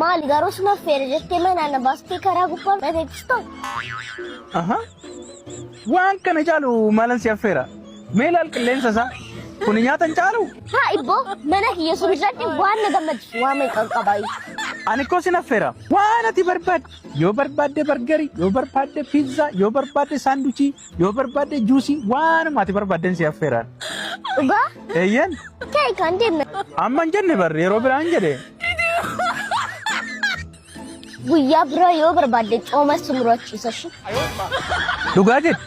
Maali garuu suma feere jettee mana baastee karaa gubbaa dhageessistu. Waan kana caalu maalan si affeera? Mee laal qilleensa isaa kun nyaatan caalu? Haa ibboo mana kiyya sun irratti waan na gammachiisu waan meeqa qabaayi. Ani koo sin affeera waan ati barbaadde yoo barbaadde bargarii yoo barbaadde piizzaa yoo barbaadde saanduchii yoo barbaadde juusii waanuma ati barbaadden si affeeraan. Dhugaa? Eeyyan. Ta'e kan deemne. Amma hin jenne barre yeroo biraan jedhe. Guyyaa biraa yoo barbaadde cooma sumurachiisa shi. Dhugaa jedhe.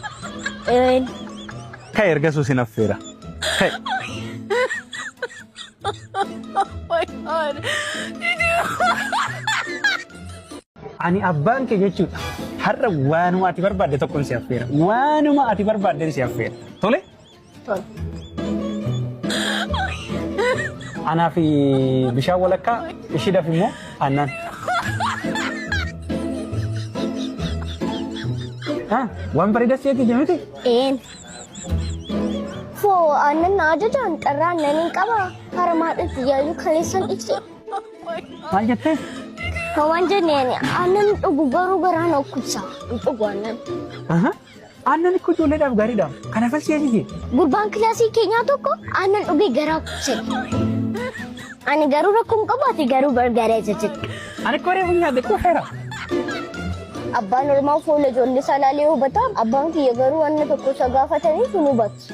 Ka'e erga sin affeera. Ka'e. My God. Ani abbaan kee jechuudha. Har'a waanuma ati barbaadde tokkoon si affeera. Waanuma ati barbaadde si affeera. Tole? Tole. Anaa fi bishaan walakkaa ishiidhaaf immoo aannan. Waan bareedaa si'eeti jedhamti? Foo aannan ajajaan qarraan nan qaba. Haramaadhaatti yaayuu kaleessan ibse. Maal jettee? Waan jenneen aannan dhugu garuu garaa na dhukkubsa. Dhugu aannan. Aannan kun ijoolleedhaaf gaariidha. Kanaaf as si'eeti. Gurbaan kilaasii keenyaa tokko aannan dhugee garaa kubse. Ani garuu rakkoon qabu ati garuu bargaaree jechuudha. Ani koree bunyaa dhufeera. Abbaan Oromoo fuula ijoollee salaalee hubata. Abbaan kiyya garuu waan tokko isa gaafatanii sun hubatu.